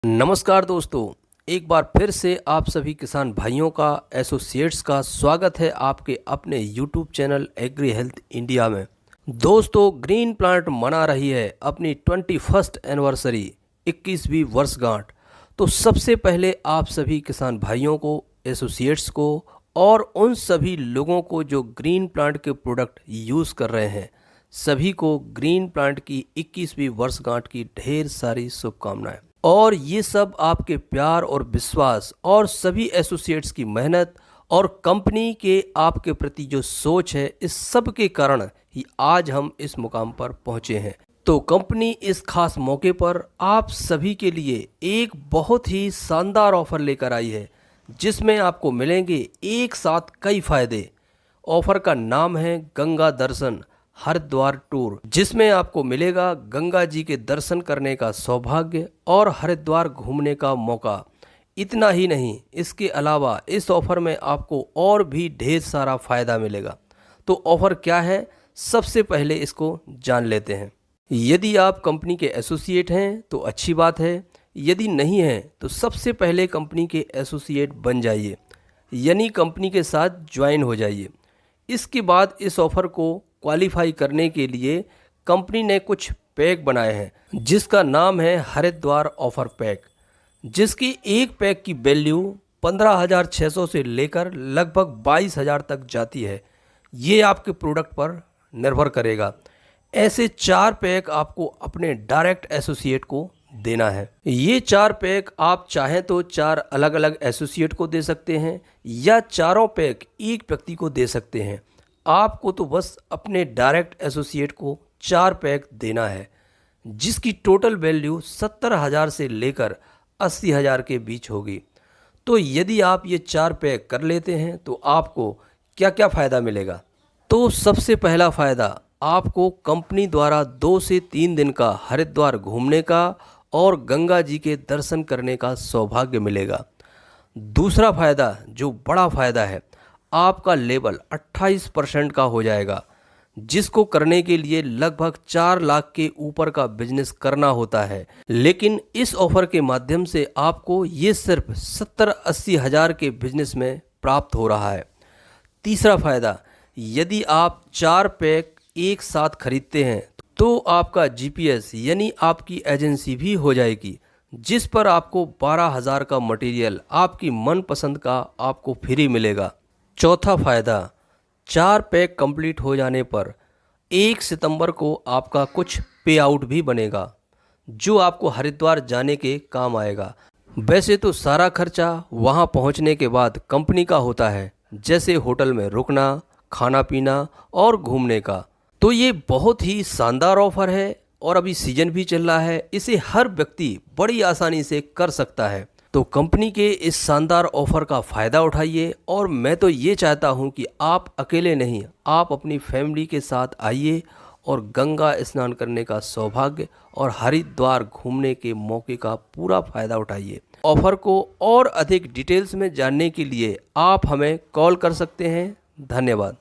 नमस्कार दोस्तों, एक बार फिर से आप सभी किसान भाइयों का एसोसिएट्स का स्वागत है आपके अपने YouTube channel Agri Health India में। दोस्तों, ग्रीन प्लांट मना रही है अपनी 21st एनिवर्सरी 21वीं वर्षगांठ। तो सबसे पहले आप सभी किसान भाइयों को, एसोसिएट्स को और उन सभी लोगों को जो ग्रीन प्लांट के प्रोडक्ट यूज़ कर रहे हैं, सभी को ग्रीन प्लांट की 21वीं वर्षगांठ की ढेर सारी शुभकामनाएं। और ये सब आपके प्यार और विश्वास और सभी एसोसिएट्स की मेहनत और कंपनी के आपके प्रति जो सोच है, इस सब के कारण ही आज हम इस मुकाम पर पहुंचे हैं। तो कंपनी इस खास मौके पर आप सभी के लिए एक बहुत ही शानदार ऑफर लेकर आई है, जिसमें आपको मिलेंगे एक साथ कई फायदे। ऑफर का नाम है गंगा दर्शन हरिद्वार टूर, जिसमें आपको मिलेगा गंगा जी के दर्शन करने का सौभाग्य और हरिद्वार घूमने का मौका। इतना ही नहीं, इसके अलावा इस ऑफ़र में आपको और भी ढेर सारा फ़ायदा मिलेगा। तो ऑफ़र क्या है, सबसे पहले इसको जान लेते हैं। यदि आप कंपनी के एसोसिएट हैं तो अच्छी बात है, यदि नहीं हैं तो सबसे पहले कंपनी के एसोसिएट बन जाइए, यानी कंपनी के साथ ज्वाइन हो जाइए। इसके बाद इस ऑफ़र को क्वालिफाई करने के लिए कंपनी ने कुछ पैक बनाए हैं, जिसका नाम है हरिद्वार ऑफर पैक, जिसकी एक पैक की वैल्यू 15,600 से लेकर लगभग 22,000 तक जाती है। ये आपके प्रोडक्ट पर निर्भर करेगा। ऐसे 4 पैक आपको अपने डायरेक्ट एसोसिएट को देना है। ये 4 पैक आप चाहें तो 4 अलग अलग एसोसिएट को दे सकते हैं या चारों पैक एक व्यक्ति को दे सकते हैं। आपको तो बस अपने डायरेक्ट एसोसिएट को 4 पैक देना है, जिसकी टोटल वैल्यू 70,000 से लेकर 80,000 के बीच होगी। तो यदि आप ये 4 पैक कर लेते हैं तो आपको क्या क्या फ़ायदा मिलेगा। तो सबसे पहला फ़ायदा, आपको कंपनी द्वारा 2 से 3 दिन का हरिद्वार घूमने का और गंगा जी के दर्शन करने का सौभाग्य मिलेगा। दूसरा फ़ायदा, जो बड़ा फ़ायदा है, आपका लेवल 28% का हो जाएगा, जिसको करने के लिए लगभग 4 लाख के ऊपर का बिजनेस करना होता है। लेकिन इस ऑफर के माध्यम से आपको ये सिर्फ 70-80 हज़ार के बिजनेस में प्राप्त हो रहा है। तीसरा फ़ायदा, यदि आप 4 पैक एक साथ खरीदते हैं तो आपका जीपीएस यानी आपकी एजेंसी भी हो जाएगी, जिस पर आपको 12,000 का मटेरियल आपकी मनपसंद का आपको फ्री मिलेगा। चौथा फ़ायदा, 4 पैक कंप्लीट हो जाने पर 1 सितंबर को आपका कुछ पे आउट भी बनेगा, जो आपको हरिद्वार जाने के काम आएगा। वैसे तो सारा खर्चा वहां पहुंचने के बाद कंपनी का होता है, जैसे होटल में रुकना, खाना पीना और घूमने का। तो ये बहुत ही शानदार ऑफ़र है और अभी सीजन भी चल रहा है, इसे हर व्यक्ति बड़ी आसानी से कर सकता है। तो कंपनी के इस शानदार ऑफ़र का फ़ायदा उठाइए। और मैं तो ये चाहता हूँ कि आप अकेले नहीं, आप अपनी फैमिली के साथ आइए और गंगा स्नान करने का सौभाग्य और हरिद्वार घूमने के मौके का पूरा फ़ायदा उठाइए। ऑफ़र को और अधिक डिटेल्स में जानने के लिए आप हमें कॉल कर सकते हैं। धन्यवाद।